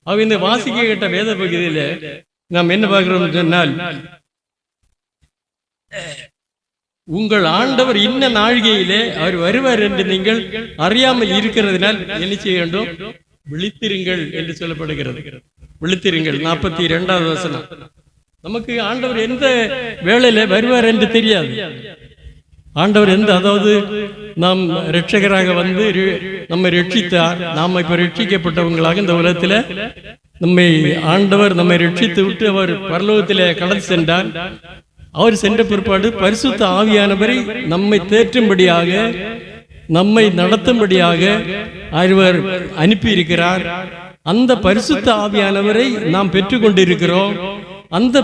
அவ இந்த வாசிக்க கேட்ட வேத பகுதியில நாம் என்ன பார்க்கிறோம் சொன்னால், உங்கள் ஆண்டவர் இன்ன நாழிகையிலே அவர் வருவார் என்று நீங்கள் அறியாமல் இருக்கிறதுனால் என்ன செய்ய வேண்டும்? விழித்திருங்கள் என்று சொல்லப்படுகிறது. விழித்திருங்கள். 42வது வசனம். நமக்கு ஆண்டவர் எந்த வேளையில வருவார் என்று தெரியாது. ஆண்டவர் அதாவது நாம் இரட்சகராக வந்து நம்மை ரட்சித்தார். நாம் இப்ப ரட்சிக்கப்பட்டவங்களாக இந்த உலகத்துல ஆண்டவர் நம்மை ரட்சித்து விட்டு அவர் பரலோகத்திலே கடந்து சென்றார். அவர் சென்ற பிற்பாடு பரிசுத்த ஆவியானவரை நம்மை தேற்றும்படியாக, நம்மை நடத்தும்படியாக அவர் அனுப்பி இருக்கிறார். அந்த பரிசுத்த ஆவியானவரை நாம் பெற்றுக்கொண்டிருக்கிறோம். அந்த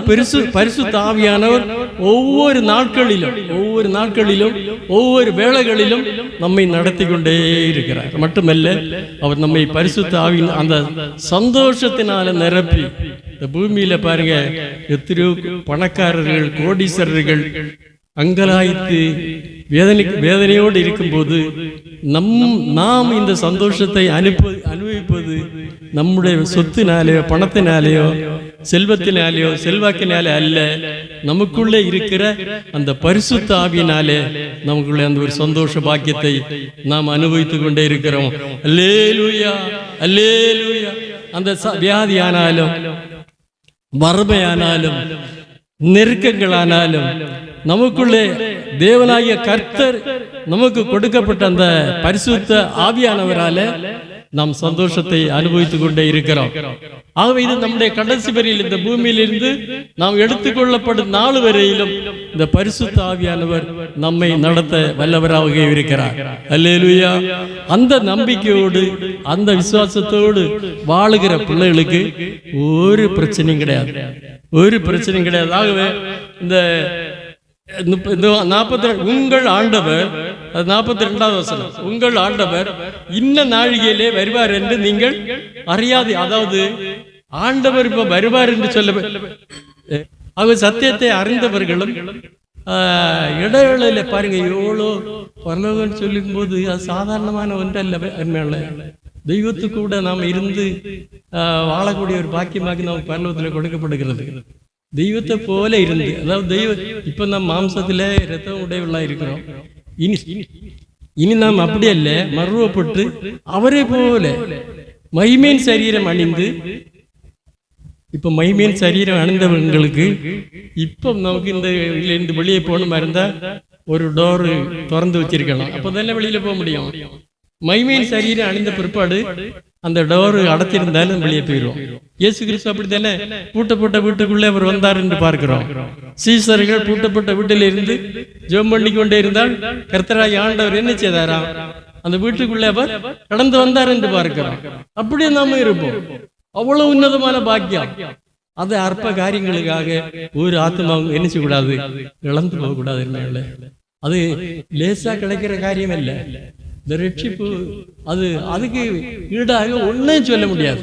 பரிசுத்த ஆவியானவர் ஒவ்வொரு நாட்களிலும் ஒவ்வொரு வேளைகளிலும் நம்மை நடத்தி கொண்டே இருக்கிறார். மட்டுமல்ல, அவர் நம்மை பரிசுத்த ஆவியின் அந்த சந்தோஷத்தினால நிரப்பி, இந்த பூமியில பாருங்க, எத்தனையோ பணக்காரர்கள், கோடீஸ்வரர்கள் அங்கலாய்த்து வேதனையோடு இருக்கும்போது நாம் இந்த சந்தோஷத்தை அனுபவிப்பது நம்முடைய சொத்தினாலேயோ, பணத்தினாலேயோ, செல்வத்தினாலேயோ, செல்வாக்கினாலே அல்ல, நமக்குள்ளே இருக்கிற அந்த பரிசுத்த ஆவியினாலே நமக்குள்ளே அந்த ஒரு சந்தோஷ பாக்கியத்தை நாம் அனுபவித்துக் கொண்டே இருக்கிறோம். அல்லேலூயா, அல்லேலூயா. அந்த வியாதியானாலும், வறுமையானாலும், நெருக்கங்களானாலும், நமக்குள்ளே தேவனாகிய கர்த்தர் நமக்கு கொடுக்கப்பட்ட அந்த பரிசுத்த ஆவியானவரால நாம் சந்தோஷத்தை அனுபவித்துக் கொண்டே இருக்கிறோம். ஆகவே இது நம்முடைய கடைசி வரையில், இந்த பூமியிலிருந்து நாம் எடுத்துக்கொள்ளப்படும் நாள் வரையிலும் இந்த பரிசுத்த ஆவியானவர் நம்மை நடத்த வல்லவராக இருக்கிறார். அல்லேலூயா. அந்த நம்பிக்கையோடு, அந்த விசுவாசத்தோடு வாழுகிற பிள்ளைகளுக்கு ஒரு பிரச்சனையும் கிடையாது, ஒரு பிரச்சனையும் கிடையாது. ஆகவே இந்த 42 உங்கள் ஆண்டவர், 42வது வசனம், உங்கள் ஆண்டவர் இன்ன நாழிகையிலே வருவார் என்று நீங்கள் அறியாது. அதாவது ஆண்டவர் இப்ப வருவார் என்று சொல்ல, அவர் சத்தியத்தை அறிந்தவர்களும் இடைவேளையில பாருங்க, எவ்வளோ பரலோகம் சொல்லும் போது அது சாதாரணமான ஒன்றல்ல. தெய்வத்துக்கு கூட நாம் இருந்து வாழக்கூடிய ஒரு பாக்கியமாக நாம் பரலோகத்தில் கொடுக்கப்படுகிறது. தெய்வத்தை போல இருந்து, அதாவது இப்ப நாம் மாம்சத்துல ரத்தம் உடையவர்களா இருக்கிறோம். இனி நாம் அப்படி அல்ல, மறுவப்பட்டு அவரை போல மகிமையின் சரீரம் அணிந்து, இப்ப மகிமையின் சரீரம் அணிந்தவங்களுக்கு இப்ப நமக்கு இந்த வெளியே போகணுமா இருந்தா ஒரு டோர் திறந்து வச்சிருக்கலாம், அப்பதானே வெளியில போக முடியும். மகிமையின் சரீரம் அணிந்த பிற்பாடு அந்த டோர் அடைத்திருந்தாலும் வெளியே போயிடும். இயேசு கிறிஸ்து அப்படித்தானே பூட்டப்பட்ட வீட்டுக்குள்ளே அவர் வந்தார் என்று பார்க்கிறோம். சீசர்கள் பூட்டப்பட்ட வீட்டில் இருந்து ஜெபம் பண்ணி கொண்டே இருந்தால் கர்த்தராகிய ஆண்டவர் என்ன செய்தாராம்? அந்த வீட்டுக்குள்ளே அவர் கடந்து வந்தார் என்று பார்க்கிறோம். அப்படியே நாம இருப்போம். அவ்வளவு உன்னதமான பாக்கியம். அது அற்ப காரியங்களுக்காக ஒரு ஆத்மாவும் என்ன செய்யக்கூடாது, இழந்து போகக்கூடாது. அது லேசா கிடைக்கிற காரியம் இல்லை. இந்த ரட்சிப்பு அதுக்கு ஈடாக ஒன்னையும் சொல்ல முடியாது.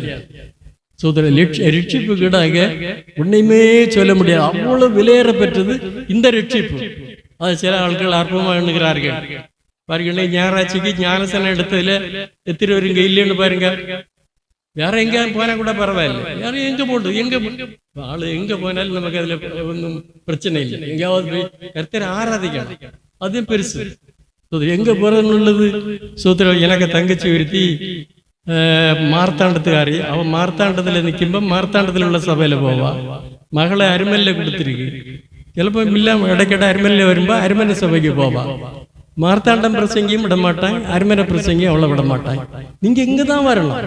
ரட்சிப்புக்கு ஈடாக ஒன்னையுமே சொல்ல முடியாது. அவ்வளவு விலையேற பெற்றது இந்த ரட்சிப்பு. அது சில ஆட்கள் அற்பமா எண்ணுகிறார்கள். பாருங்க, ஞாயிறாட்சிக்கு ஞானசனம் எடுத்ததுல எத்தனை பேர் இங்க இல்லைன்னு பாருங்க. வேற எங்க போனா கூட பரவாயில்ல, யாரும் எங்க போட்டு ஆளு எங்க போனாலும் நமக்கு அதுல ஒன்றும் பிரச்சனை இல்லை. எங்கேயாவது போய் கர்த்தரை ஆராதிக்கணும், அது பெருசு. எங்க போறதுன்னு உள்ளது. சூத்திரம் எனக்கு தங்கச்சி ஒருத்தி மார்த்தாண்டத்துக்காரி, அவன் மார்த்தாண்டத்துல நிற்கும்போ மார்த்தாண்டத்துல உள்ள சபையில போவா. மகளை அருமல்ல கொடுத்துருக்கு. சிலப்போ இல்லாம இடைக்கட அருமல்ல வரும்போ அருமனை சபைக்கு போவா. மார்த்தாண்டம் பிரசங்கியும் விட மாட்டாங்க, அருமனை பிரசங்கியும் அவ்வளவு விட மாட்டாங்க. நீங்க இங்கதான் வரணும்.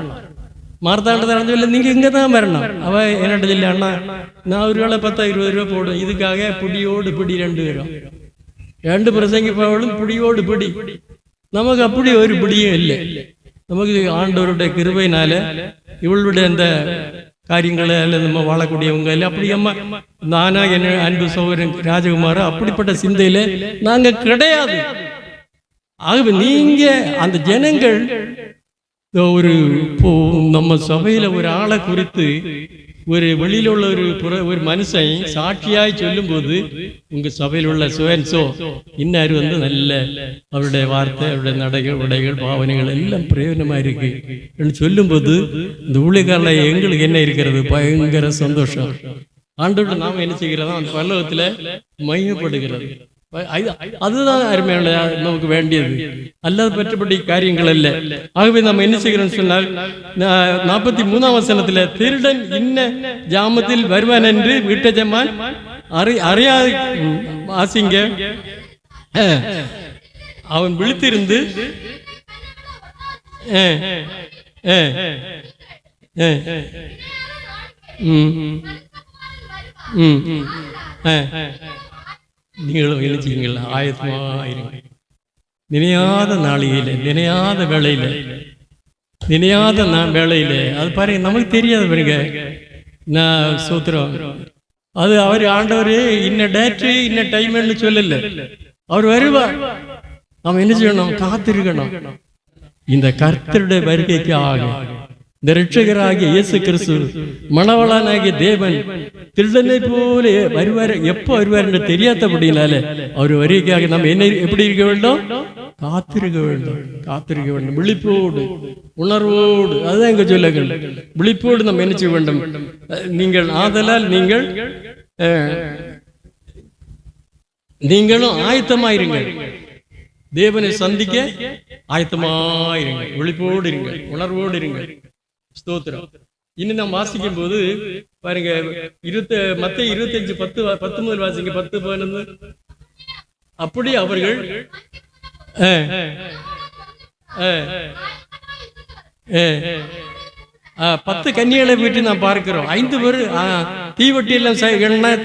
மார்த்தாண்டத்தை அடைஞ்சவில்லை, நீங்க இங்கதான் வரணும். அவ என்னோட இல்லை, அண்ணா நான் ஒரு வேளை 10-20 ரூபா போடும், இதுக்காக பிடியோடு பிடி 2 பேரும் 2 பிரசங்கி போவளும் பிடியோடு பிடி. நமக்கு அப்படி ஒரு பிடியும் இல்லை. நமக்கு ஆண்டவருடைய கிருபையினால இவளுடைய அந்த காரியங்களை நம்ம வாழக்கூடியவங்க இல்லை. அப்படி அம்மா நானா என்ன அன்பு சகோதரன் ராஜகுமார அப்படிப்பட்ட சிந்தையில நாங்க கிடையாது. ஆகவே நீங்க அந்த ஜனங்கள் ஒரு நம்ம சபையில ஒரு ஆளை குறித்து ஒரு வெளியில் உள்ள ஒரு மனுஷன் சாட்சியாய் சொல்லும் போது உங்க சபையில் உள்ள சுவன்சோ இன்னாரு நல்ல அவருடைய வார்த்தை, அவருடைய நடைகள், உடைகள், பாவனைகள் எல்லாம் பிரயோஜனமா இருக்கு என்று சொல்லும் போது இந்த ஊழியக்காரல எங்களுக்கு என்ன இருக்கிறது? பயங்கர சந்தோஷம். ஆண்டோட நாம என்ன செய்கிறதா அந்த பரலோகத்துல மையப்படுகிறது. அதுதான் அருமையான நமக்கு வேண்டியது, அல்லாத பெற்றப்பட்ட காரியங்கள் அல்ல. ஆகவே நம்ம என்ன செய்கிறோம் சொன்னால் 43ஆம் வசனத்துல திருடன் இன்ன ஜாமத்தில் வருவான் என்று வீட்ட ஜமான் அறியாது வாசிங்க. அவன் விழித்திருந்து நீங்களும் எழுச்சிங்கள், ஆயத்தமாயிருங்க. நினையாத நாளிகையில, நினையாத வேளையில, நினையாத வேளையில அது பாருங்க, நமக்கு தெரியாது பாருங்க. நான் சூத்திரம் அது அவர் ஆண்டவர் இன்ன டேட்டு இன்ன டைம்னு சொல்லல, அவர் வருவார். நாம் என்ன செய்யணும்? காத்திருக்கணும். இந்த கர்த்தருடைய வருகைக்கு ஆகும் இந்த ரட்சகராகிய இயேசு கிறிஸ்து மணவாளனாகிய தேவன் திருடனை போல வருவார். எப்போ வருவார் என்று தெரியாதபடினால அவர் வருகைக்காக நம்ம என்ன எப்படி இருக்க வேண்டும்? காத்திருக்க வேண்டும், காத்திருக்க வேண்டும். விழிப்போடு, உணர்வோடு, அதுதான் இங்க சொல்லுங்கள். விழிப்போடு நம்ம என்ன செய்ய வேண்டும்? நீங்கள் ஆதலால் நீங்களும் ஆயத்தமாயிருங்கள், தேவனை சந்திக்க ஆயத்தமாயிருங்கள், விழிப்போடு இருங்கள், உணர்வோடு இருங்கள். ஸ்தோத்திரம். இன்னும் நாம் வாசிக்கும் போது பாருங்க, மத்தேயு 25:10 முதல் வாசிங்க, 10-11. அப்படி அவர்கள் 10 கன்னிகளை வீட்டு நாம் பார்க்கிறோம். 5 பேர் தீவட்டி எல்லாம்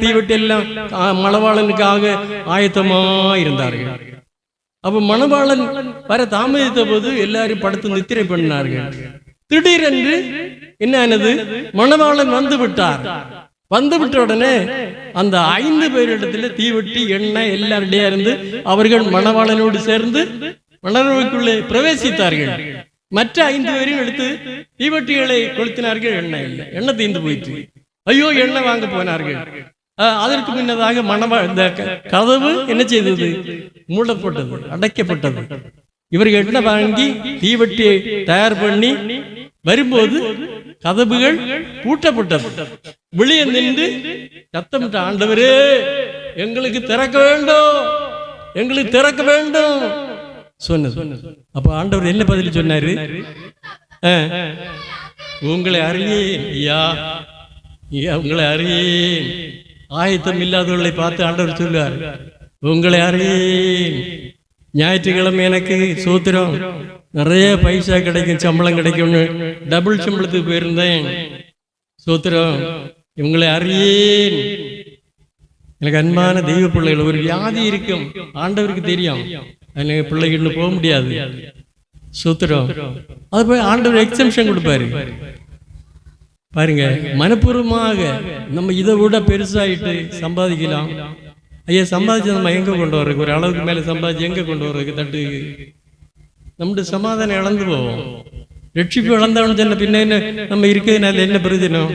தீவட்டி எல்லாம் மணவாளனுக்காக ஆயத்தமா இருந்தார்கள். அப்ப மணவாளன் வர தாமதித்த போது எல்லாரும் படுத்து நித்திரை பண்ணினார்கள். திடீரென்று என்ன ஆனது? மணவாளன் வந்து விட்டார். வந்து விட்ட உடனே அந்த 5 பேரிடத்துல தீவட்டி, எண்ணெய் எல்லாம் ரெடியா இருந்து அவர்கள் மணவாளனோடு சேர்ந்து மணவரைக்குள்ளே பிரவேசித்தார்கள். மற்ற 5 பேரையும் எடுத்து தீவட்டிகளை கொளுத்தினார்கள். எண்ணெய் இல்லை, எண்ணெய் தீர்ந்து போயிற்று. ஐயோ, எண்ணெய் வாங்க போனார்கள். அதற்கு முன்னதாக இந்த கதவு என்ன செய்தது? மூடப்பட்டது, அடைக்கப்பட்டது. இவர்கள் என்ன வாங்கி தீவட்டியை தயார் பண்ணி வரும்போது கதவுகள் பூட்டப்பட்டது. வெளியே நின்று சத்தமிட்ட, ஆண்டவரே எங்களுக்கு திறக்க வேண்டும், எங்களுக்கு திறக்க வேண்டும் சொன்னது. அப்ப ஆண்டவர் என்ன பதில் சொன்னாரு? உங்களை அறியேன் ஐயா, உங்களை அறியேன். ஆயத்தம் இல்லாதவர்களை பார்த்து ஆண்டவர் சொல்லுவார், உங்களை அறியேன். ஞாயிற்றுக்கிழமை எனக்கு சூத்திரம் நிறைய பைசா கிடைக்கும், சம்பளம் கிடைக்கும்னு டபுள் சம்பளத்துக்கு போயிருந்தேன். சூத்திரம், இவங்களை அறியேன். எனக்கு அன்பான தெய்வ பிள்ளைகள், ஒரு வியாதி இருக்கும், ஆண்டவருக்கு தெரியும், எனக்கு பிள்ளைகள்னு போக முடியாது. சூத்திரம், அது போய் ஆண்டவர் எக்ஸம்ஷன் கொடுப்பாரு. பாருங்க, மனப்பூர்வமாக நம்ம இதை விட பெருசாயிட்டு சம்பாதிக்கலாம். ஐயா, சம்பாதிச்சு நம்ம எங்க கொண்டு வர்றதுக்கு? ஒரு அளவுக்கு மேல சம்பாதிச்சு எங்க கொண்டு வர்றதுக்கு? தட்டு நம்முடைய சமாதானம் இழந்து போவோம். ரட்சிப்பு இழந்தவன் சொன்ன பின்ன என்ன நம்ம இருக்கிறதுனால என்ன பிரயோஜனம்?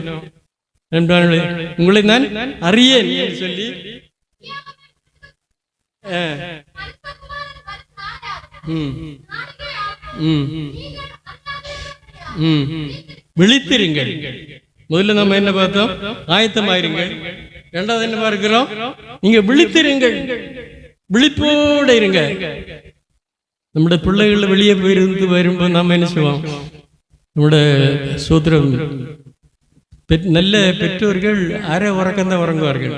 உங்களை நான் அறியேன் சொல்லி விழித்திருங்கள். முதல்ல நம்ம என்ன பார்த்தோம்? ஆயத்தமாயிருங்கள். இரண்டாவது என்ன பார்க்கிறோம்? நீங்க விழித்திருங்கள், விழிப்போட இருங்க. நம்முடைய பிள்ளைகள் வெளியே போயிருந்து வரும்போது நம்ம என்ன செய்வோம்? நம்முடைய சூத்திரம் நல்ல பெற்றோர்கள் அரை உறக்கம்தான் உறங்குவார்கள்,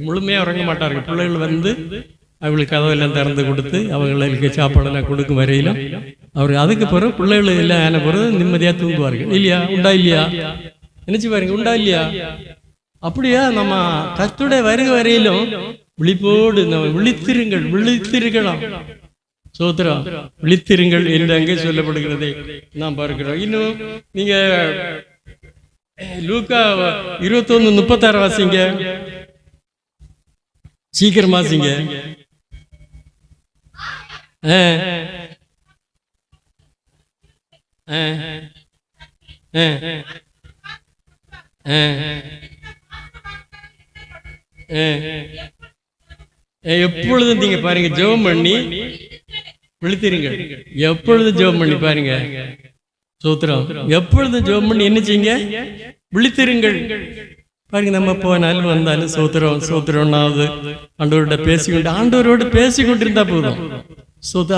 முழுமையா உறங்க மாட்டார்கள். பிள்ளைகள் வந்து அவங்களுக்கு கதவெல்லாம் திறந்து கொடுத்து அவங்களுக்கு சாப்பாடெல்லாம் கொடுக்கும் வரையிலும் அவர் அதுக்கு பிறகு பிள்ளைகள் எல்லாம் ஆன பிறகு நிம்மதியா தூங்குவார்கள். இல்லையா? உண்டா இல்லையா? நினைச்சு பாருங்க, உண்டா இல்லையா? அப்படியா? நம்ம கர்த்தருடைய வருகை வரையிலும் விழிப்போடு நம்ம விழித்திருங்கள், விழித்திருக்கலாம். சோத்ரா, விழித்திருங்கள் என்று அங்கே சொல்லப்படுகிறதை நாம் பார்க்கிறோம். இன்னும் நீங்க லூக்கா 21:36 வாசிங்க, சீக்கிரம் வாசிங்க. எப்பொழுதும் நீங்க பாருங்க, ஜெபம் பண்ணி விழித்திருங்க. எப்பொழுதும் ஜெபம் பண்ணி பாருங்க. சூத்திரம். எப்பொழுதும் ஜெபம் பண்ணி என்ன செய்யுங்க? விழித்திருங்கள். பாருங்க, நம்ம போனாலும் வந்தாலும் சூத்திரம் சூத்திரம்னாவது ஆண்டவரோட பேசிக்கொண்டிருந்தா போதும்.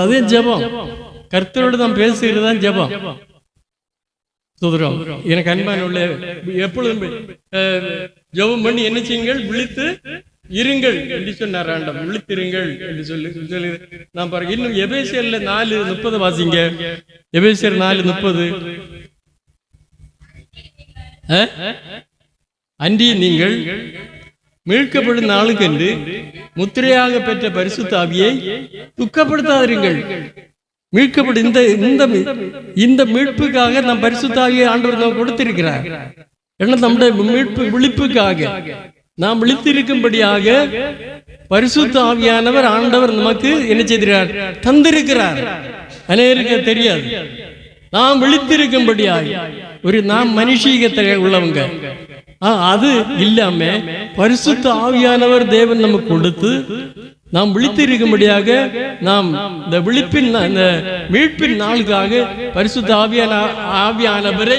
அதே ஜெபம். கர்த்தரோடு தான் பேசுகிறது தான் ஜெபம். சூத்திரம். எனக்கு அன்பான உள்ள எப்பொழுதும் ஜெபம் பண்ணி என்ன செய்யுங்கள்? விழித்து இருங்கள் என்று சொன்னார் ஆண்டவர். விழித்திருங்கள் என்று சொல்லி நான் பாருங்க. இன்னும் எபேசியர்ல 4:30 வாசிங்க. எபேசியர் 4:30. அன்றி நீங்கள் மீட்கப்படும் நாளுக்கென்று முத்திரையாக பெற்ற பரிசுத்த ஆவியை துக்கப்படுத்தாதீர்கள். மீட்கப்படும் இந்த மீட்புக்காக நாம் பரிசுத்த ஆவியை ஆண்டவர் நாம் கொடுத்திருக்கிறார். ஏன்னா நம்முடைய மீட்பு விழிப்புக்காக நாம் விழித்திருக்கும்படியாக பரிசுத்த ஆவியானவர் ஆண்டவர் நமக்கு என்ன செய்கிறார்? தந்திருக்கிறார். அநேருக்கு தெரியாது. நாம் விழித்திருக்கும்படியாக நாம் மனுஷீகத்தை உள்ளவங்க. அது இல்லாம பரிசுத்த ஆவியானவர் தேவன் நமக்கு கொடுத்து நாம் விழித்திருக்கும்படியாக நாம் இந்த விழிப்பின் இந்த மீட்பின் நாளுக்காக பரிசுத்த ஆவியானவரை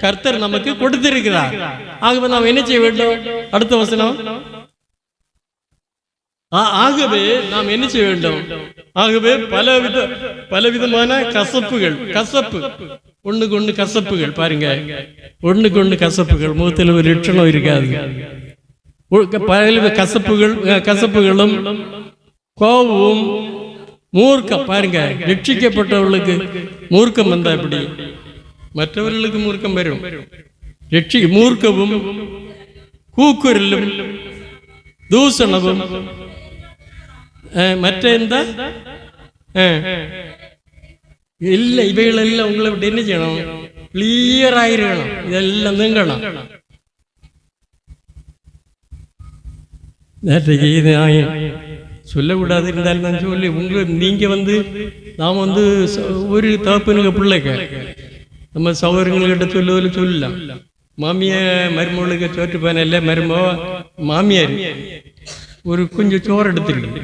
கர்த்தர் நமக்கு கொடுத்திருக்கிறார். ஆகவே நாம் என்ன செய்ய வேண்டும்? அடுத்த வசனம். ஆகவே நாம் என்ன செய்ய வேண்டும்? ஆகவே பலவிதமான கசப்பு ஒண்ணுக்கு ஒண்ணு கசப்புகள். பாருங்க, ஒண்ணுக்கு ஒண்ணு கசப்புகள். முகத்தில் ஒரு லட்சணம் இருக்காது. பல கசப்புகளும் கோபமும் மூர்க்கம். பாருங்க, ரட்சிக்கப்பட்டவர்களுக்கு மூர்க்கம் வந்தா எப்படி? மற்றவர்களுக்கு மூர்க்கம் வரும். மூர்க்கமும் கூக்குரலும் தூசணமும் மற்ற இல்லை, இவைகளெல்லாம் உங்களை விட்டு என்ன செய்யணும்? கிளியர் ஆயிருக்கணும். இதெல்லாம் நீங்கணும். இது சொல்லக்கூடாது இருந்தாலும் நான் சொல்லி நீங்க நாம் ஒரு தகப்பனுக்கு பிள்ளைங்க நம்ம சகோதரங்கள்கிட்ட சொல்லுவதில் சொல்லலாம். மாமிய மருமகளுக்கு சோற்று பானையில் மருமோ மாமியார் ஒரு கொஞ்சம் சோறு எடுத்துருக்கு,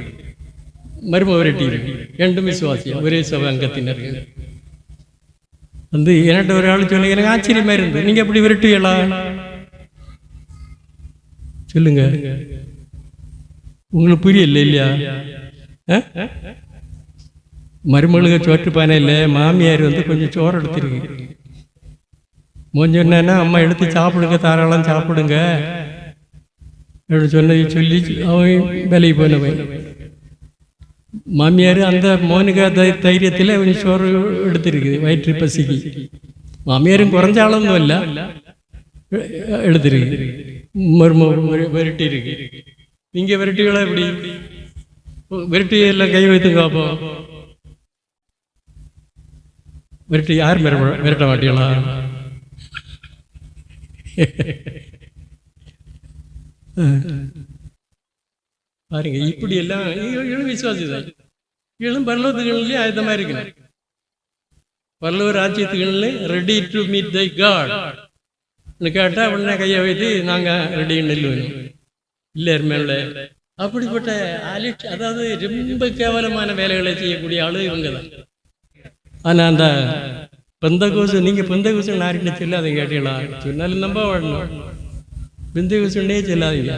மரும விரட்டி ரெண்டும் விசுவாசியம் ஒரே சபை அங்கத்தினர். என்கிட்ட ஒரு ஆள் சொல்லி எனக்கு ஆச்சரியமா இருந்து, நீங்க எப்படி விரட்டுவீங்களா சொல்லுங்க, உங்களுக்கு புரியல இல்லையா? மருமகளுக்கு சோற்று பானையில் மாமியார் கொஞ்சம் சோறு எடுத்துருக்கு. சொன்னா அம்மா எடுத்து சாப்பிடுங்க, தாராளம் சாப்பிடுங்க சொன்னதை சொல்லி அவன் வேலைக்கு போனவன். மாமியார் அந்த மோனுக்கு தைரியத்தில் அவன் சோறு எடுத்திருக்குது வயிற்று பசிக்கு. மாமியாரும் குறைஞ்ச ஆளொன்னும் இல்லை, எடுத்திருக்கு. மரும விரட்டி இருக்கு. நீங்க விரட்டிகளா எப்படி? விரட்டி எல்லாம் கை வைத்து பார்ப்போம். விரட்டி யார் விரட்ட மாட்டீங்களா? பாருங்க, இப்படி எல்லாம் விசுவாசிதான். இவளும் பரலோகத்துகளிலே ஆயத்தமா இருக்கு. பரலோக ராஜ்யத்துகளிலே ready to meet thy God கேட்டா உடனே கையை வைத்து நாங்க ரெடி நெல்லுவோம் இல்லை மேல. அப்படிப்பட்ட அதாவது ரொம்ப கேவலமான வேலைகளை செய்யக்கூடிய ஆளு இவங்க தான். ஆனா அந்த பெந்தகோசு, நீங்க பெந்தகோசு யாருன்னு சொல்லாதீங்க, கேட்டீங்களா? சொன்னாலும் நம்ப வாழணும். பெந்தகோசுன்னே சொல்லாதீங்க.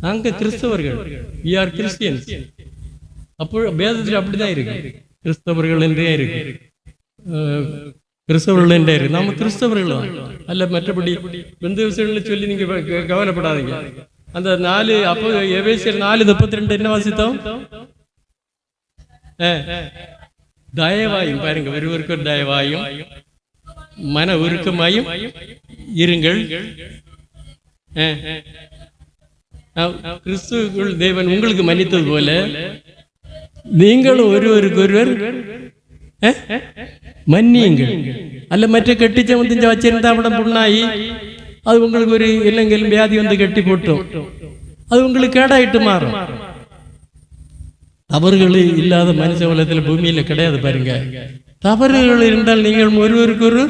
நாங்க கிறிஸ்தவர்கள், we are Christians. அப்போ வேதத்தில் அப்படிதான் இருக்கு, கிறிஸ்தவர்கள் என்றே இருக்கு, கிறிஸ்தவர்கள் என்றே இருக்கு. நாம கிறிஸ்தவர்கள் தான் அல்ல. மற்றபடி பெந்தகோசுன்னு சொல்லி நீங்க கவலைப்படாதீங்க. அந்த 4 அப்போ எபேசியர் 4:32 என்ன வாசித்தோம்? தயவாயும் பாருங்க, ஒருவருக்கு ஒரு தயவாயும் மன உருக்கமாயும் இருங்கள். கிறிஸ்துவுக்குள் தேவன் உங்களுக்கு மன்னித்தது போல நீங்களும் ஒருவருக்கு ஒருவர் மன்னியுங்கள். அல்ல மற்ற கெட்டிச்சமத்தின் வச்சிருந்தா படம் புண்ணாயி அது உங்களுக்கு ஒரு இல்லைங்களும் வியாதி கட்டி போட்டோம், அது உங்களுக்கு கேடாயிட்டு மாறும். தவறுகள் இல்லாத மனுஷ உலகத்தில் பூமியில கிடையாது. பாருங்க, தவறுகள் இருந்தால் நீங்கள் ஒருவருக்கு ஒரு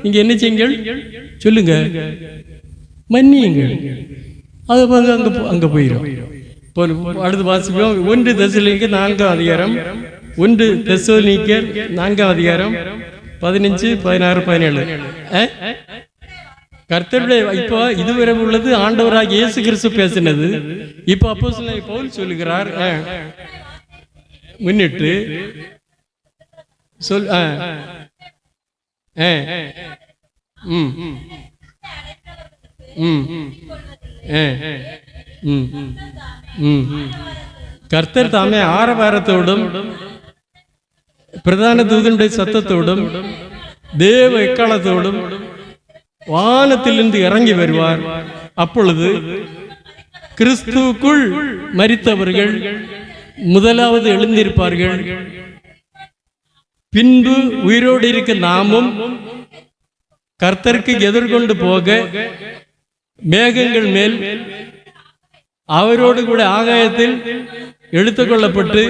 நீங்க என்ன செய்யுங்கள் சொல்லுங்க, மன்னியுங்கள். அது அங்கே போயிடும். இப்போ அடுத்து வாசிப்போம். 1 தெசலோனிக்கர் 4ஆம் அதிகாரம், 1 தெசலோனிக்கர் 4ஆம் அதிகாரம் 15, 16, 17. கர்த்தருடைய இப்போ இதுவரை உள்ளது ஆண்டவராக இயேசு கிறிஸ்து பேசினது. இப்போ அப்போஸ்தலனாகிய பவுல் சொல்லுகிறார், முன்னிட்டு சொல் கர்த்தர் தாமே ஆரவாரத்தோடும் பிரதான தூதனுடைய சத்தத்தோடும் தேவ எக்காலத்தோடும் வானத்திலிருந்து இறங்கி வருவார். அப்பொழுது கிறிஸ்துவுக்குள் மரித்தவர்கள் முதலாவது எழுந்திருப்பார்கள். பின்பு உயிரோடு இருக்க நாமும் கர்த்தருக்கு எதிர்கொண்டு போக மேகங்கள் மேல் அவரோடு கூட ஆகாயத்தில் எடுத்துக் கொள்ளப்பட்டு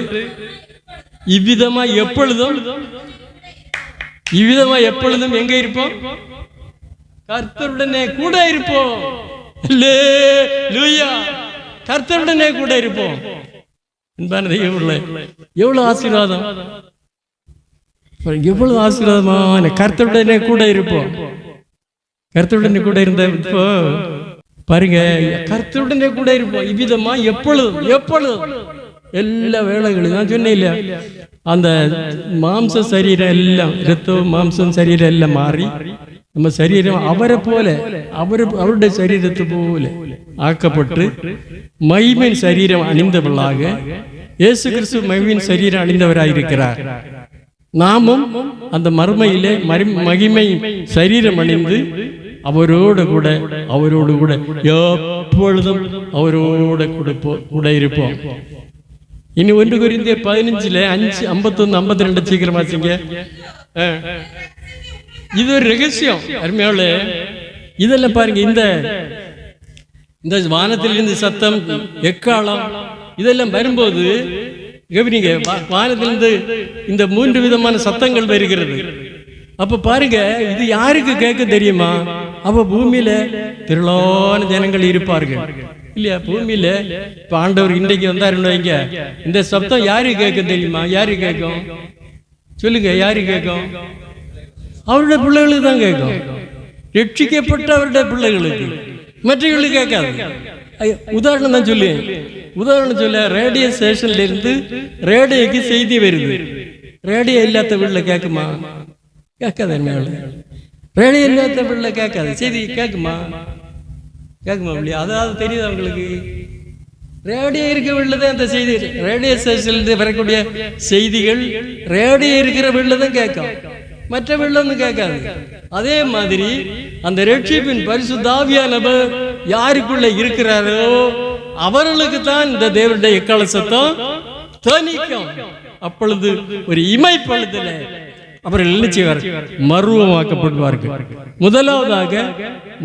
இவ்விதமாய் எப்பொழுதும் எங்க இருப்போம்? கர்த்தருடனே கூட இருப்போம். அல்லேலூயா, கர்த்தருடனே கூட இருப்போம். எவ்வளவு ஆசீர்வாதம், எவ்வளவு ஆசீர்வாதமான கர்த்தருடனே கூட இருப்போம். கர்த்தருடனே கூட இருந்த இப்போ பாருங்க, கர்த்தருடனே கூட இருப்போம். இவ்விதமா எப்பொழுதும் எல்லா வேளைகளும் நான் சொன்னேன் இல்லையா, அந்த மாம்ச சரீரம் எல்லாம், ரத்தம் மாம்சம் சரீரம் எல்லாம் மாறி நம்ம சரீரம் அவரை போல அவருடைய சரீரத்தை போல ஆக்கப்பட்டு மகிமையின் சரீரம் அணிந்தவர்களாக இயேசு கிறிஸ்து மகிமையின் சரீரம் அணிந்தவராயிருக்கிறார். நாமும் அந்த மறுமையிலே மகிமை சரீரம் அணிந்து அவரோடு கூட எப்பொழுதும் அவரோட கூட இருப்போம். இனி 1 கொரிந்தியர் 15 5, 51, 52 சீக்கிரம் வாசிங்க. இது ஒரு ரகசியம் அருமையாளே. இதெல்லாம் பாருங்க, இந்த வானத்திலிருந்து சத்தம், எக்காலம் இதெல்லாம் வரும்போது கவனிங்க, வானத்திலிருந்து இந்த 3 விதமான சத்தங்கள் வருகிறது. அப்ப பாருங்க, இது யாருக்கு கேட்க தெரியுமா? அப்ப பூமியில திரளான ஜனங்கள் இருப்பார்கள் இல்லையா? பூமியில இப்ப ஆண்டவர் இன்றைக்கு வந்தாருன்னு வைங்க, இந்த சப்தம் யாருக்கு கேட்க தெரியுமா? யாரு கேட்கும் சொல்லுங்க? யாரு கேட்கும்? அவருடைய பிள்ளைகளுக்கு தான் கேட்கும். ரட்சிக்கப்பட்ட அவருடைய பிள்ளைகளுக்கு, மற்றவர்களுக்கு கேட்காது. உதாரணம் தான் சொல்ல, ரேடியோ ஸ்டேஷன்ல இருந்து ரேடியோக்கு செய்தி வருது. ரேடியோ இல்லாத வீட்டில் கேட்குமா? கேட்காது. ரேடியோ இல்லாத வீட்டில் கேட்காது. செய்தி கேட்குமா? இல்லையா? அதாவது தெரியுது அவங்களுக்கு. ரேடியோ இருக்க வீட்டில் தான் அந்த செய்தி, ரேடியோ ஸ்டேஷன்ல வரக்கூடிய செய்திகள் ரேடியோ இருக்கிற வீட்டில் தான் கேட்கும், மற்ற வீட்டில் ஒன்றும் கேட்காது. அதே மாதிரி அந்த ரட்சிப்பின் பரிசுத்த ஆவியானவர் யாருக்குள்ள இருக்கிறாரோ அவர்களுக்கு தான் இந்த தேவனுடைய எக்கால சத்தம் தொனிக்கும். அப்பொழுது ஒரு இமைப்பொழுதுல அவர்கள் என்ன செய்வார்? மறுரூபமாக்கப்படுவார்கள். முதலாவதாக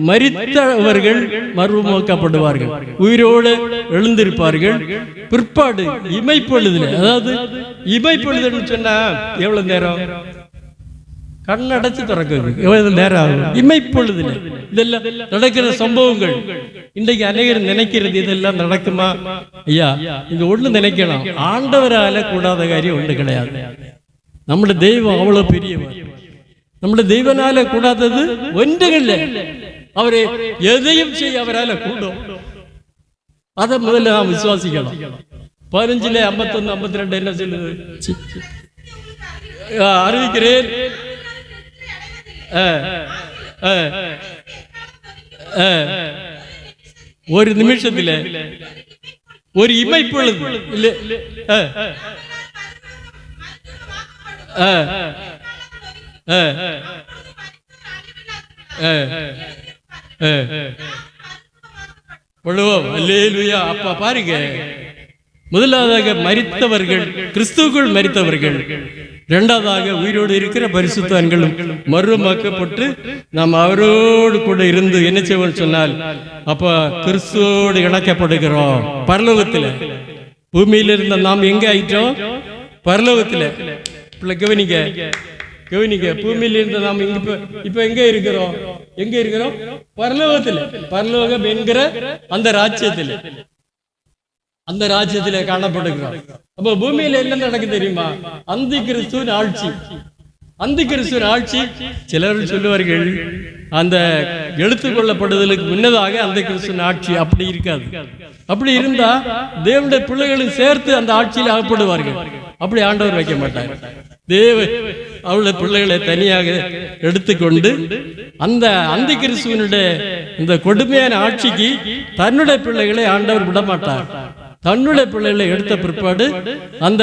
மரித்தவர்கள் மறுரூபமாக்கப்படுவார்கள், உயிரோடு எழுந்திருப்பார்கள். பிற்பாடு இமைப்பொழுதுல, அதாவது இமைப்பொழுதுன்னு சொன்னா எவ்வளவு நேரம்? கண்ணடைச்சு திறக்குது, எவ்வளவு நேரம் ஆகும்? இமைப்பொழுதுல இதெல்லாம் நடக்கிற சம்பவங்கள். இன்றைக்கு அநேகர் நினைக்கிறது இதெல்லாம் நடக்குமா? ஐயா, இது ஒண்ணு நினைக்கணும், ஆண்டவரால கூடாத காரியம் ஒன்று கிடையாது. நம்முடைய தெய்வம் அவ்வளவு பெரியவர். நம்முடைய தெய்வனால கூடாதது ஒன்றுகள். அவரை எதையும் செய்ய அவரால கூடும். அதை முதல்ல நாம் விசுவாசிக்கலாம். 15 51 52 என்ன சொல்லுது? அறிவிக்கிறேன், ஒரு நிமிஷத்துல ஒரு இமைப்பொழுது இல்ல அப்ப பாருங்க, முதலாவதாக மரித்தவர்கள், கிறிஸ்துவுக்குள் மரித்தவர்கள். இரண்டாவதாக உயிரோடு இருக்கிற பரிசுத்தவான்களும் மறுரூபமாக்கப்பட்டு நாம் அவரோடு கூட இருந்து என்ன செய்வோம் சொன்னால், அப்ப கிறிஸ்துவோடு இணைக்கப்படுகிறோம் பரலோகத்தில். பூமியில இருந்த நாம் எங்க ஆயிட்டோம்? பரலோகத்தில். கவனிக்க, பூமியில இருந்த நாம் இப்ப எங்க இருக்கிறோம்? எங்க இருக்கிறோம்? பரலோகத்தில். பரலோகம் என்கிற அந்த ராஜ்யத்தில், அந்த ராஜ்யத்திலே காணப்படுகிறோம். அப்ப பூமியில என்ன நடக்குது தெரியுமா? அந்தி கிறிஸ்துவின் ஆட்சி. அந்தி கிறிஸ்துவின் ஆட்சி, சிலர் சொல்லுவார்கள் அந்த எடுத்துக் கொள்ளப்படுதலுக்கு முன்னதாக அந்த கிறிஸ்துவின் ஆட்சி. அப்படி இருக்காது. அப்படி இருந்தா தேவனுடைய பிள்ளைகளும் சேர்த்து அந்த ஆட்சியில் அகப்படுவார்கள். அப்படி ஆண்டவர் வைக்க மாட்டார். அவருடைய பிள்ளைகளை தனியாக எடுத்துக்கொண்டு அந்த அந்தி கிறிஸ்துவனுடைய இந்த கொடுமையான ஆட்சிக்கு தன்னுடைய பிள்ளைகளை ஆண்டவர் விடமாட்டார். தன்னுடைய பிள்ளைகளை எடுத்த பிற்பாடு அந்த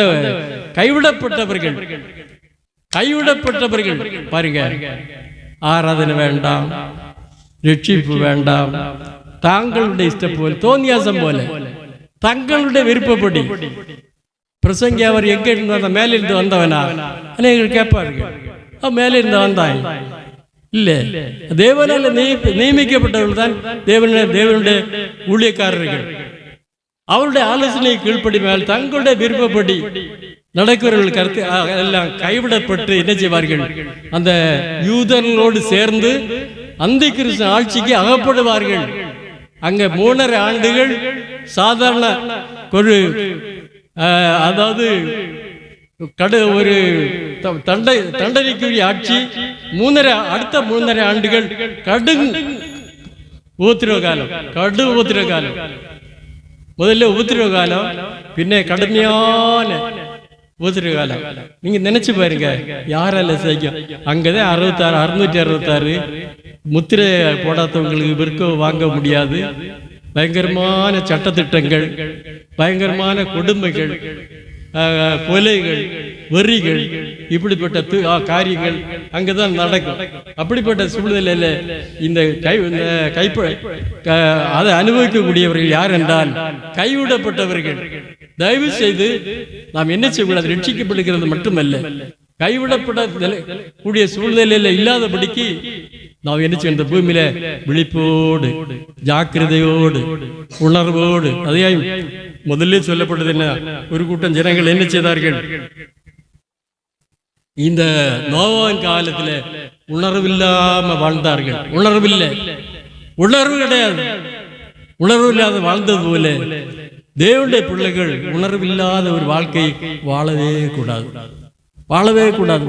கைவிடப்பட்டவர்கள் பாருங்க, ஆராதனை வேண்டாம், ரட்சிப்பு வேண்டாம், தாங்களுடைய இஷ்டம் போல, தோன்னியாசம் போல, தங்களுடைய விருப்பப்படி பிரசங்கி அவர் எங்க இருந்து வந்த, மேலிருந்து வந்தவனா? அநேகர் கேட்பார்கள், மேலிருந்து வந்தாய் இல்ல, தேவனால நியமிக்கப்பட்டவர்கள் தான் தேவனுடைய ஊழியக்காரர்கள். அவருடைய ஆலோசனை கீழ்ப்படி மேல் தங்களுடைய விருப்பப்படி நடக்கிறவர்கள் கருத்து எல்லாம் கைவிடப்பட்டு என்ன செய்வார்கள்? அந்த யூதர்களோடு சேர்ந்து அந்தி கிறிஸ்து ஆட்சிக்கு அகப்படுவார்கள். அங்க 3.5 ஆண்டுகள் சாதாரண ஒரு அதாவது ஒரு தண்டனைக்குரிய ஆட்சி. அடுத்த 3.5 ஆண்டுகள் கடும் ஊத்திரவ காலம். முதல்ல ஊத்திரவ காலம், பின்ன கடுமையான ஊத்திரவ காலம். நீங்க நினைச்சு பாருங்க, யாரால செய்யும்? அங்கதான் 666 முத்திரை போடாதவங்களுக்கு விற்க வாங்க முடியாது. பயங்கரமான சட்டத்திட்டங்கள், பயங்கரமான கொடுமைகள், கொலைகள், வெறிகள், இப்படிப்பட்ட காரியங்கள் அங்கதான் நடக்கும். அப்படிப்பட்ட சூழ்நிலையில இந்த அதை அனுபவிக்கக்கூடியவர்கள் யார் என்றால் கைவிடப்பட்டவர்கள். தயவு செய்து நாம் என்ன செய்யக்கூடாது? ரட்சிக்கப்படுகிறது மட்டுமல்ல, கைவிடப்பட கூடிய சூழ்நிலையில இல்லாதபடிக்கு நாம் என்ன செய்ய, இந்த பூமியில விழிப்போடு, ஜாக்கிரதையோடு, உணர்வோடு. அதே முதல்ல சொல்லப்பட்டது என்ன? ஒரு கூட்டம் ஜனங்கள் என்ன செய்தார்கள்? இந்த நோவாவின் காலத்துல உணர்வில்லாம வாழ்ந்தார்கள். உணர்வு கிடையாது. உணர்வு இல்லாத வாழ்ந்தது போல தேவனுடைய பிள்ளைகள் உணர்வில்லாத ஒரு வாழ்க்கை வாழவே கூடாது.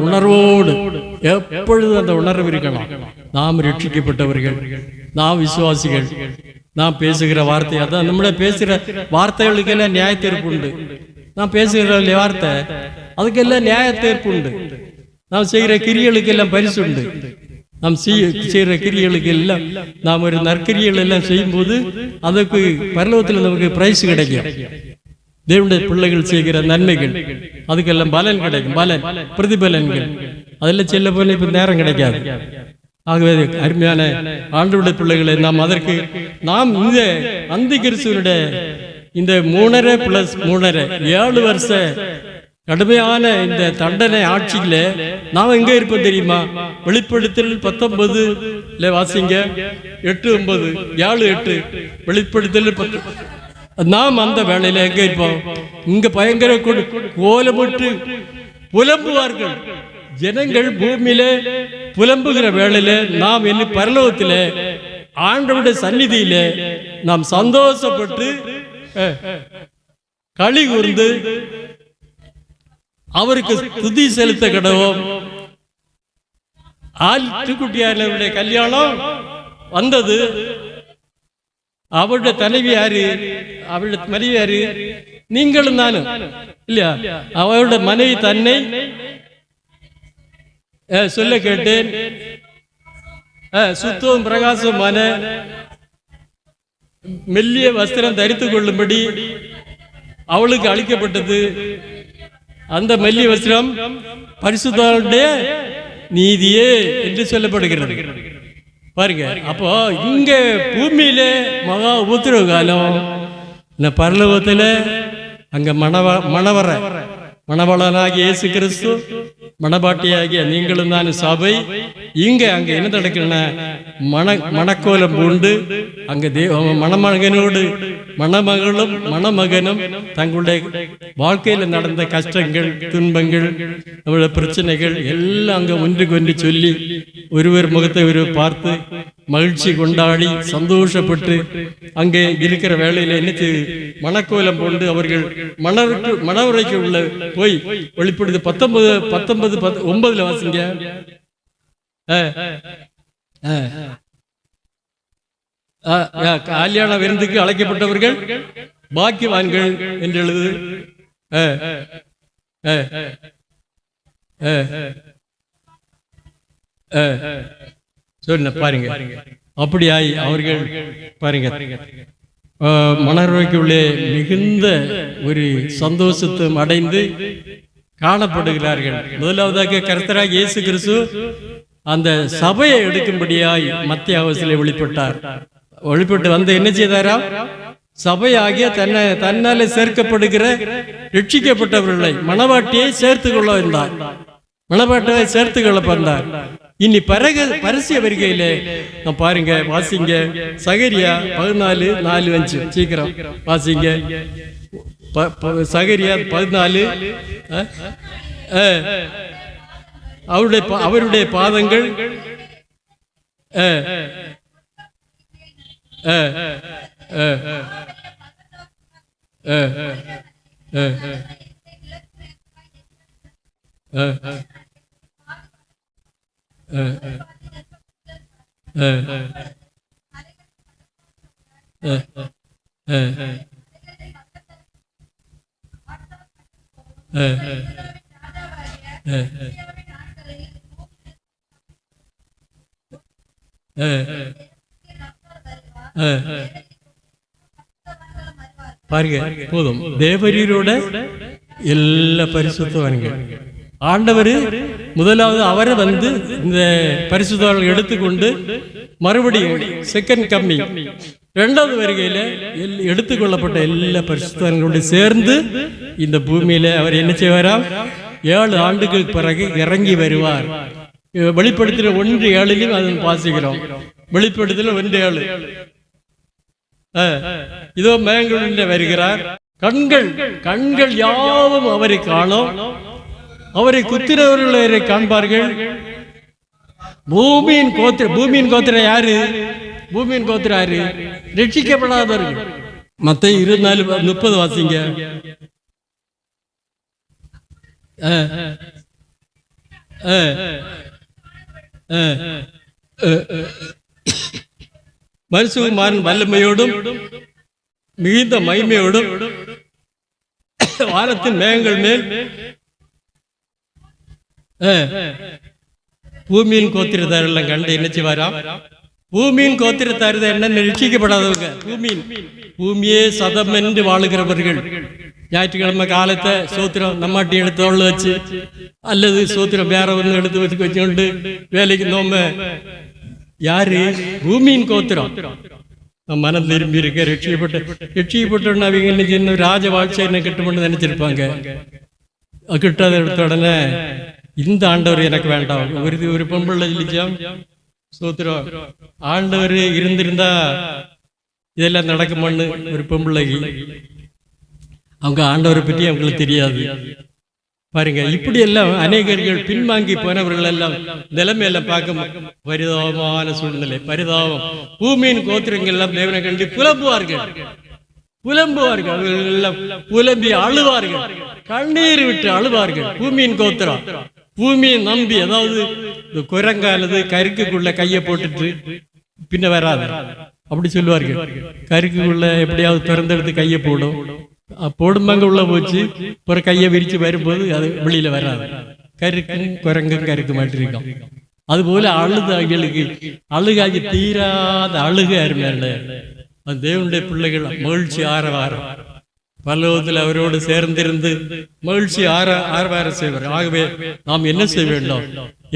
உணர்வோடு எப்பொழுது அந்த உணர்வு இருக்கணும். நாம் ரட்சிக்கப்பட்டவர்கள், நாம் விசுவாசிகள், நாம் பேசுகிற வார்த்தை, அதான் நம்மள பேசுகிற வார்த்தைகளுக்கெல்லாம் நியாய தீர்ப்பு உண்டு. நாம் பேசுகிற வார்த்தை அதுக்கெல்லாம் நியாய தீர்ப்பு உண்டு. நாம் செய்கிற கிரியைகளுக்கெல்லாம் பரிசு உண்டு. நாம் செய்கிற கிரியைகளுக்கு எல்லாம், நாம் ஒரு நற்கிரியைகள் எல்லாம் செய்யும் போது அதுக்கு பரலோகத்தில் நமக்கு பிரைஸ் கிடைக்கும். தேவனுடைய பிள்ளைகள் செய்கிற நன்மைகள் அதுக்கெல்லாம் பலன் கிடைக்கும். பிரதிபலன்கள் அதெல்லாம் செல்ல போல இப்ப நேரம் கிடைக்காது. ஆகவே அருமையான ஆண்டவருடைய பிள்ளைகளை நாம் இந்த அந்தி கிறிஸ்துவனுடைய இந்த 3.5 7 வருஷ கடுமையான இந்த தண்டனை ஆட்சியில நாம் எங்க இருப்போம் தெரியுமா? வெளிப்படுத்தல் 19 வாசிங்க, 8-9, 7-8. வெளிப்படுத்தல் 10. நாம் அந்த வேளையில எங்க இருப்போம்? இங்க பயங்கர கோலமிட்டு புலம்புவார்கள் ஜனங்கள். பூமியில புலம்புகிற வேளையில நாம் என்ன பரலோகத்தில ஆண்டவருடைய சந்நிதியில நாம் சந்தோஷப்பட்டு களி கூர்ந்து அவருக்கு துதி செலுத்த கடவோம். ஆட்டுக்குட்டியாருடைய கல்யாணம் வந்தது. அவருடைய தலைவி யாரு? அவருடைய மனைவி யாரு? நீங்களும் நானும் இல்லையா? அவருடைய மனைவி தன்னை சொல்ல கேட்டேன், சுத்தம் பிரகாசமான மெல்லிய வஸ்திரம் தரித்துக் கொள்ளும்படி அவளுக்கு அளிக்கப்பட்டது. அந்த மெல்லிய வஸ்திரம் பரிசுத்தருடைய நீதியே என்று சொல்லப்படுகிறது. பாருங்க, அப்போ இங்க பூமியில மகா உபத்திரவ காலம், பரலோகத்துல அங்க மணவளனாகிய இயேசு கிறிஸ்து, மணபாட்டியாகிய நீங்களும் தான் சபை. அங்க என்ன நடக்குன்னா மணக்கோலம் பூண்டு அங்க மணமகனோடு மணமகளும் மணமகனும் தங்களுடைய வாழ்க்கையில நடந்த கஷ்டங்கள், துன்பங்கள், நம்மளுடைய பிரச்சனைகள் எல்லாம் அங்க ஒன்றுக்கு ஒன்று சொல்லி ஒருவர் முகத்தை ஒருவர் பார்த்து மகிழ்ச்சி கொண்டாடி சந்தோஷப்பட்டு அங்கே இருக்கிற வேளையில என்னச்சு மணக்கோலம் போண்டு அவர்கள் மணவரைக்கு உள்ள போய் வெளிப்படுது 19:9 வாசிங்க. கல்யாண விருந்துக்கு அழைக்கப்பட்டவர்கள் பாக்கியவான்கள் என்று எழுது. சொன்ன பாருங்க, அப்படியாய் அவர்கள் பாருங்க மணவரைக்குள்ளே மிகுந்த ஒரு சந்தோஷத்தும் அடைந்து காணப்படுகிறார்கள். முதலாவதாக கர்த்தராகிய இயேசு கிறிஸ்து அந்த சபையை எடுக்கும்படியாய் மத்தேயுவிலே வெளிப்பட்டு வந்து என்ன செய்தாரா? சபையாகிய தன்னாலே சேர்க்கப்படுகிற ரட்சிக்கப்பட்டவர்களை மணவாட்டியை சேர்த்து கொள்ள வந்தார். மணவாட்டியை சேர்த்து கொள்ள வந்தார். இனி பரிசிய வருகையிலே நான் பாருங்க, வாசிங்க சகரியா 14:4-5 சீக்கிரம் வாசிங்க. சகரியா 14 அவருடைய பாதங்கள் பாருங்க, போதும். தேவரீரோட எல்லா பரிசுத்தவான்கள் ஆண்டவர் முதலாவது அவரை வந்து இந்த பரிசுத்தவான்கள் எடுத்துக்கொண்டு மறுபடியும் செகண்ட் கம்மிங் இரண்டாவது வருகையில எடுத்துக்கொள்ளப்பட்ட எல்லா பரிசுத்தவான்களோடு சேர்ந்து இந்த பூமியில அவர் என்ன செய்வாராம்? 7 ஆண்டுகள் பிறகு இறங்கி வருவார். வெளிப்படுத்தின 1:7 அதை வாசிக்கிறோம். வெளிப்படுத்தின 1:7 இதோ மேகங்களில் வருகிறார். கண்கள் யாவும் அவரை காணும். அவரை குத்திரவர்களை காண்பார்கள். பூமியின் கோத்திரம் யாரு? பூமியின் கோத்திரம் யாரு? ரட்சிக்கப்படாதவர்கள். மத்தேயு 24:30 வாசிங்க. மனுஷகுமாரன் வல்லமையோடும் மிகுந்த மகிமையோடும் வானத்தின் மேகங்கள் மேல் பூமியின் கோத்திரத்தாரெல்லாம் கண்டு என்ன செய்வாராம்? பூமியின் கோத்திரத்தார் என்ன ரட்சிக்கப்படாதவங்க, பூமியே சதம் என்று வாழுகிறவர்கள். ஞாயிற்றுக்கிழமை காலத்தை சோத்திரம் நம்மாட்டி எடுத்து உள்ள வச்சு அல்லது சோத்திரம் வேற ஒன்று எடுத்து வச்சுக்கொண்டு வேலைக்கு நோம்ப யாரு? பூமியின் கோத்திரம். மனம் திரும்பி இருக்க ரட்சிக்கப்பட்டோன்னு அவங்க என்ன செய்யணும்? ராஜ வாழ்ச்சை என்ன கிட்டணும்னு நினைச்சிருப்பாங்க. கிட்டாத எடுத்த உடனே இந்த ஆண்டவர் எனக்கு வேண்டாம். ஒரு பொம்பளை இல்லைச்சாம் சோத்திரம். ஆண்டவர் இருந்திருந்தா இதெல்லாம் நடக்குமான்னு ஒரு பொம்பளைக்கு அவங்க ஆண்டவரை பற்றி அவங்களுக்கு தெரியாது. பாருங்க, இப்படி எல்லாம் அநேகர்கள் பின்வாங்கி போனவர்கள் எல்லாம் நிலைமையெல்லாம் பார்க்க பரிதாபமான சூழ்நிலை, பரிதாபம். பூமியின் கோத்திரங்கள் எல்லாம் தேவனை கண்டு புலம்புவார்கள். எல்லாம் புலம்பி அழுவார்கள், கண்ணீர் விட்டு அழுவார்கள். பூமியின் கோத்திரம் பூமியை நம்பி, அதாவது இந்த குரங்கானது கருக்குள்ள கையை போட்டுட்டு பின்ன வராது அப்படி சொல்லுவார்கள். கருக்குள்ள எப்படியாவது திறந்தெடுத்து கையை போடும்பாங்க, உள்ள போச்சு ஒரு கையை விரிச்சு வரும்போது அது வெளியில வராது. கருக்கும் குரங்கும் கருக்க மாட்டிருக்கோம். அதுபோல அழுதாங்களுக்கு அழுகாகி தீராத அழுக அருமையான அந்த தேவனுடைய பிள்ளைகள் மகிழ்ச்சி ஆரவாரம் பல்லவத்தில் அவரோடு சேர்ந்திருந்து மகிழ்ச்சி ஆரவாரம் செய்வார். ஆகவே நாம் என்ன செய்ய வேண்டும்?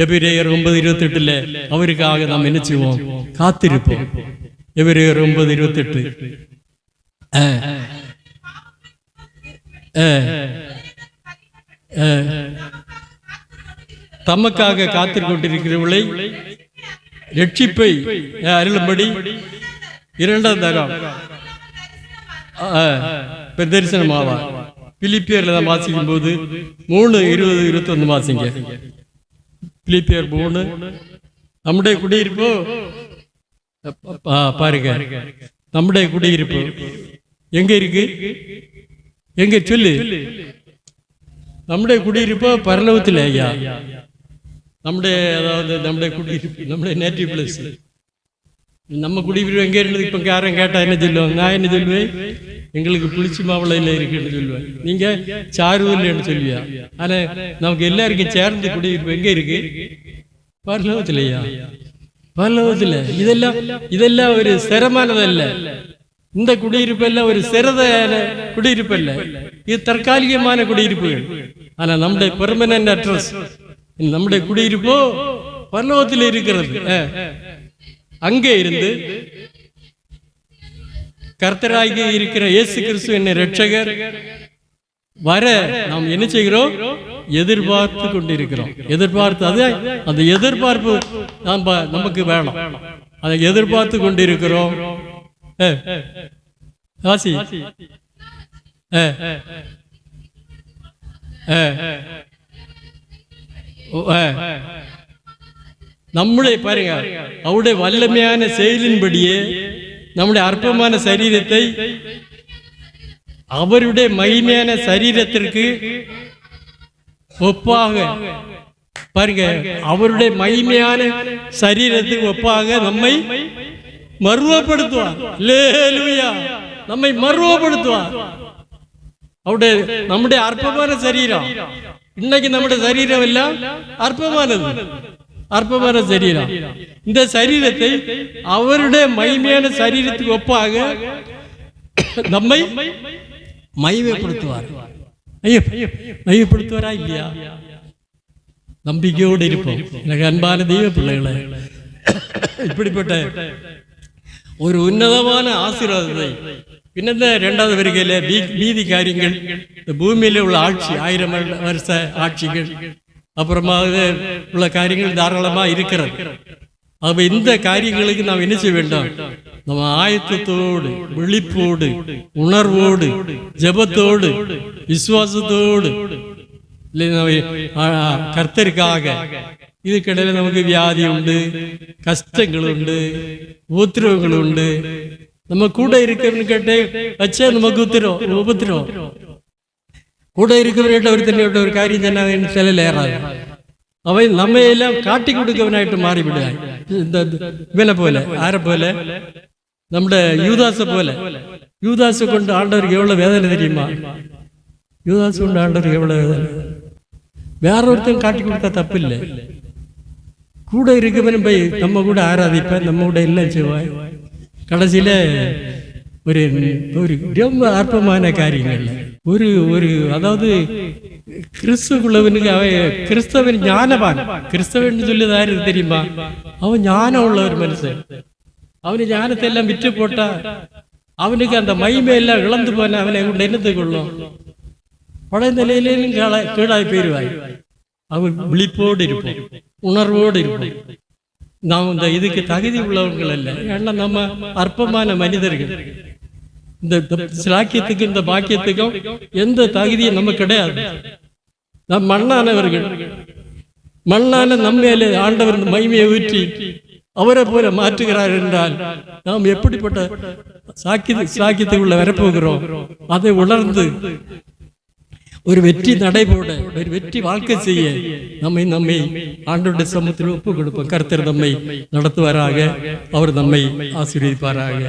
எபிரேயர் 9:28 அவருக்காக நாம் என்ன செய்வோம்? காத்திருப்போம். எபிரேயர் 9:28 தமக்காக காத்திருக் கொண்டிருக்கிறவர்களை ரட்சிப்பை அருளும்படி 2ஆம் தரம் தரிசனமாவார். பிலிப்பியர்ல தான் வாசிக்கும் போது 3:20-21 வாசிங்க. பிலிப்பியர் 3 நம்முடைய குடியிருப்போ பாருங்க, நம்முடைய குடியிருப்பு எங்க இருக்கு? எங்க சொல்லு. நம்முடைய குடியிருப்போ பரலோகத்தில் ஐயா. நம்முடைய அதாவது நம்முடைய குடியிருப்பு, நம்முடைய நேட்டிவ் பிளேஸ். நம்ம குடியிருப்பு எங்கே இருந்தது? இப்போ யாரும் கேட்டால் என்ன சொல்லுவாங்க? நான் என்ன சொல்லுவேன்? எங்களுக்கு புளிச்சி மாவளையில் இருக்குன்னு சொல்லுவேன். நீங்கள் சாருவில்லைன்னு சொல்லுவியா? ஆனால் நமக்கு எல்லாருக்கும் சேர்ந்து குடியிருப்பு எங்கே இருக்கு? பரலோகத்திலையா? பரலோகத்தில். இதெல்லாம் ஒரு சிரமானதல்ல. இந்த குடியிருப்பெல்லாம் ஒரு சிறதான குடியிருப்பல்ல, இது தற்காலிகமான குடியிருப்புகள். ஆனால் நம்முடைய பெர்மனன்ட் அட்ரஸ், நம்முடைய குடியிருப்போ பரலோகத்தில் இருக்கிறது. அங்கே இருந்து கர்த்தராகி இருக்கிற இயேசு கிறிஸ்து என்ன ரட்சகர் வர நாம் என்ன செய்கிறோம்? எதிர்பார்த்து கொண்டிருக்கிறோம். எதிர்பார்த்து அந்த எதிர்பார்ப்பு நமக்கு வேணும். அதை எதிர்பார்த்து கொண்டிருக்கிறோம். நம்முடைய பாருங்க, அவருடைய வல்லமையான செயலின்படியே நம்முடைய அற்பமான சரீரத்தை அவருடைய மகிமையான சரீரத்திற்கு ஒப்பாக பாருங்க, அவருடைய மகிமையான சரீரத்துக்கு ஒப்பாக நம்மை மறுவப்படுத்துவார். அல்லேலூயா. நம்மை மறுவப்படுத்துவார். அவருடைய நம்முடைய அற்பமான சரீரம், இன்னைக்கு நம்முடைய சரீரம் எல்லாம் அற்பமானது, அற்பமான சரீரம். இந்த சரீரத்தை அவருடைய மகிமையான சரீரத்துக்கு ஒப்பாக நம்மை மகிமைப்படுத்துவார். மகிமைப்படுத்துவாரா இல்லையா? நம்பிக்கையோடு இருப்போம். எனக்கு அன்பான தெய்வ பிள்ளைகளை, இப்படிப்பட்ட ஒரு உன்னதமான ஆசீர்வாதத்தை பின்ன இரண்டாவது வருகையில மீதி காரியங்கள், இந்த பூமியில உள்ள ஆட்சி, 1000 வருஷ ஆட்சிகள், அப்புறமா உள்ள காரியங்கள் தாராளமா இருக்கிறது. அப்ப இந்த காரியங்களுக்கு நாம் என்ன செய்ய வேண்டும்? நம்ம ஆயத்தத்தோடு, விழிப்போடு, உணர்வோடு, ஜெபத்தோடு, விசுவாசத்தோடு கர்த்தருக்காக. இதுக்கிடையில நமக்கு வியாதி உண்டு, கஷ்டங்கள் உண்டு, உத்திரவங்கள் உண்டு. நம்ம கூட இருக்கவன்னு கேட்டு வச்சா நமக்கு உபத்திரம். கூட இருக்கவர்கிட்ட ஒரு தண்ணியோட ஒரு காரியம் சொன்ன சிலையில் ஏறாது. அவன் நம்ம எல்லாம் காட்டி கொடுக்கவனாயிட்டு மாறிவிடுவான். இந்த இவனை போல, ஆரை போல, நம்முடைய யூதாசை போல. யூதாசை கொண்டு ஆண்டவருக்கு எவ்வளவு வேதனை தெரியுமா? யூதாசை கொண்டு ஆண்டவருக்கு எவ்வளவு வேதனை. வேற ஒருத்தன் காட்டி கொடுத்தா தப்பு இல்லை. கூட இருக்கவனும் போய் நம்ம கூட ஆராதிப்பேன், நம்ம கூட எல்லாம் செய்வாய். கடைசியில ஒரு ரொம்ப அற்பமான காரியங்கள். ஒரு அதாவது கிறிஸ்துக்குள்ளவனுக்கு அவன் கிறிஸ்தவன் ஞானவான். கிறிஸ்தவன் சொல்லுது யாரு தெரியுமா? அவன் ஞானம் உள்ள ஒரு மனுஷன். அவனு ஞானத்தை எல்லாம் விற்று போட்டா அவனுக்கு அந்த மகிமையெல்லாம் இழந்து போன அவனை கொண்டு என்னத்தை கொள்ளும்? பழைய நிலையிலும் கீழாய் போயிருவாய். அவன் விழிப்போடு இருப்போம், உணர்வோடு இருப்போம். நாம் இந்த இதுக்கு தகுதி உள்ளவர்கள் அல்ல. ஏன்னா நம்ம அற்பமான மனிதர்கள். இந்த சிலாக்கியத்துக்கு இந்த பாக்கியத்துக்கும் எந்த தகுதியும் நமக்கு கிடையாது. நாம் மண்ணானவர்கள். மண்ணான நம்மேலே ஆண்டவர் மகிமையை ஊற்றி அவரை போல மாற்றுகிறார் என்றால் நாம் எப்படிப்பட்ட சாக்கியத்துக்குள்ள வரப்போகிறோம்? அதை உணர்ந்து ஒரு வெற்றி நடைபோட, ஒரு வெற்றி வாழ்க்கை செய்ய நம்மை ஆண்டவருடைய சமூகத்தில் ஒப்பு கொடுப்போம். கர்த்தர் நம்மை நடத்துவாராக. அவர் நம்மை ஆசீர்வதிப்பாராக.